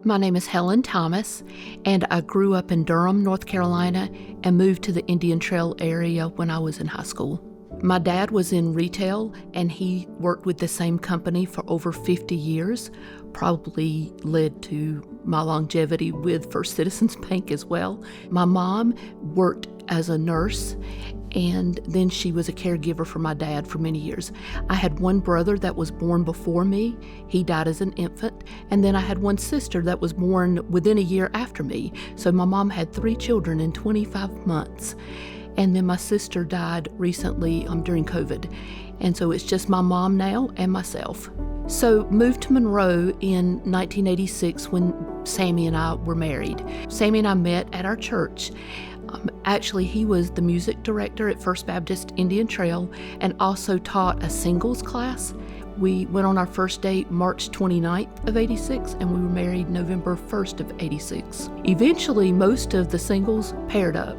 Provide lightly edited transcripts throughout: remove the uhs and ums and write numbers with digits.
My name is Helen Thomas, and I grew up in Durham, North Carolina, and moved to the Indian Trail area when I was in high school. My dad was in retail, and he worked with the same company for over 50 years, probably led to my longevity with First Citizens Bank as well. My mom worked as a nurse, and then she was a caregiver for my dad for many years. I had one brother that was born before me. He died as an infant. And then I had one sister that was born within a year after me. So my mom had 3 children in 25 months. And then my sister died recently during COVID. And so it's just my mom now and myself. So moved to Monroe in 1986 when Sammy and I were married. Sammy and I met at our church. Actually, he was the music director at First Baptist Indian Trail and also taught a singles class. We went on our first date March 29th of 86, and we were married November 1st of 86. Eventually, most of the singles paired up.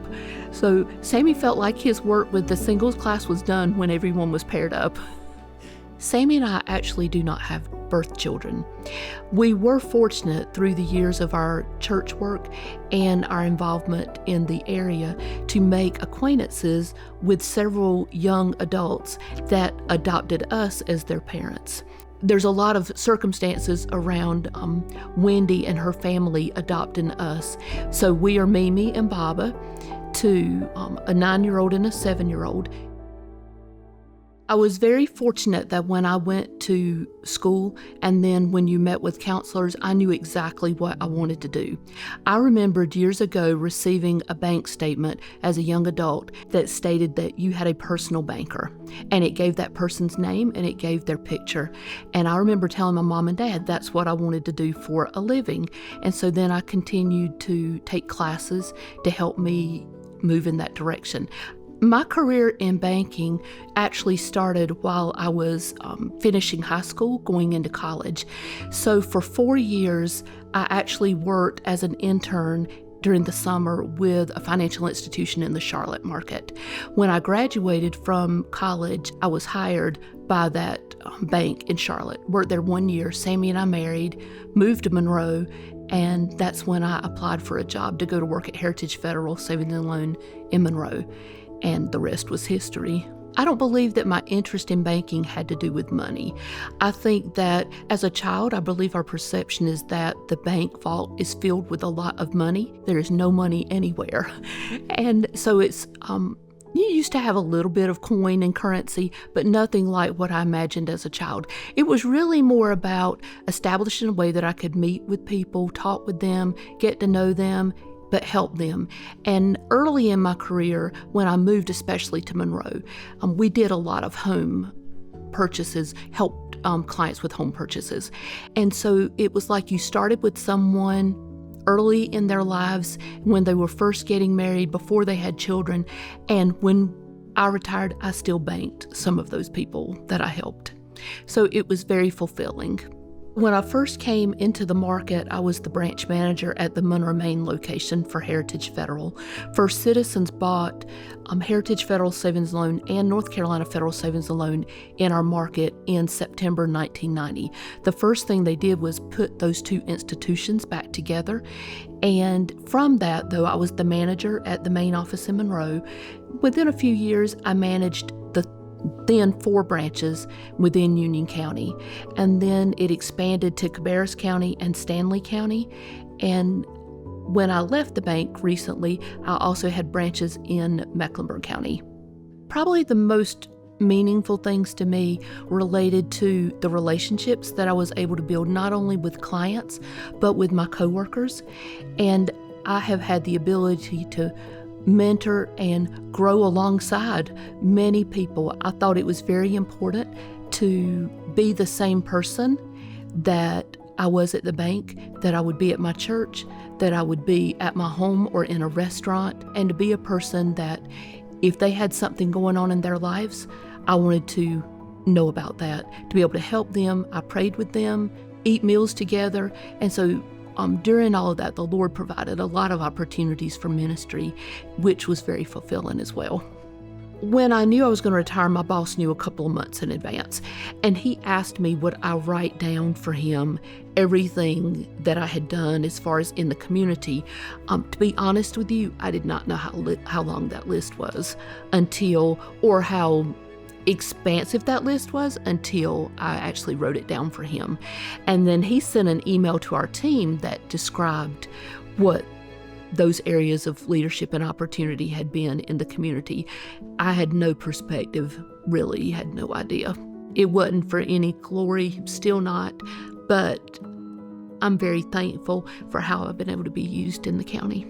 So Sammy felt like his work with the singles class was done when everyone was paired up. Sammy and I actually do not have birth children. We were fortunate through the years of our church work and our involvement in the area to make acquaintances with several young adults that adopted us as their parents. There's a lot of circumstances around Wendy and her family adopting us. So we are Mimi and Baba to a 9-year-old and a 7-year-old. I was very fortunate that when I went to school and then when you met with counselors, I knew exactly what I wanted to do. I remembered years ago receiving a bank statement as a young adult that stated that you had a personal banker, and it gave that person's name and it gave their picture. And I remember telling my mom and dad that's what I wanted to do for a living. And so then I continued to take classes to help me move in that direction. My career in banking actually started while I was finishing high school, going into college. So for 4 years, I actually worked as an intern during the summer with a financial institution in the Charlotte market. When I graduated from college, I was hired by that bank in Charlotte. Worked there 1 year. Sammy and I married, moved to Monroe, and that's when I applied for a job to go to work at Heritage Federal Savings and Loan in Monroe. And the rest was history. I don't believe that my interest in banking had to do with money. I think that as a child, I believe our perception is that the bank vault is filled with a lot of money. There is no money anywhere. And so it's, you used to have a little bit of coin and currency, but nothing like what I imagined as a child. It was really more about establishing a way that I could meet with people, talk with them, get to know them, but help them. And early in my career, when I moved especially to Monroe, we did a lot of home purchases, helped clients with home purchases. And so it was like you started with someone early in their lives when they were first getting married, before they had children. And when I retired, I still banked some of those people that I helped. So it was very fulfilling. When I first came into the market, I was the branch manager at the Monroe, Maine location for Heritage Federal. First Citizens bought Heritage Federal Savings Loan and North Carolina Federal Savings Loan in our market in September 1990. The first thing they did was put those two institutions back together. And from that, though I was the manager at the main office in Monroe, within a few years, I managed the then 4 branches within Union County. And then it expanded to Cabarrus County and Stanley County. And when I left the bank recently, I also had branches in Mecklenburg County. Probably the most meaningful things to me related to the relationships that I was able to build, not only with clients, but with my coworkers. And I have had the ability to mentor and grow alongside many people. I thought it was very important to be the same person that I was at the bank, that I would be at my church, that I would be at my home or in a restaurant, and to be a person that if they had something going on in their lives, I wanted to know about that, to be able to help them. I prayed with them, eat meals together, and so during all of that, the Lord provided a lot of opportunities for ministry, which was very fulfilling as well. When I knew I was going to retire, my boss knew a couple of months in advance, and he asked me would I write down for him everything that I had done as far as in the community. To be honest with you, I did not know how long that list was or how expansive that list was until I actually wrote it down for him. And then he sent an email to our team that described what those areas of leadership and opportunity had been in the community. I had no perspective, really, had no idea. It wasn't for any glory, still not, but I'm very thankful for how I've been able to be used in the county.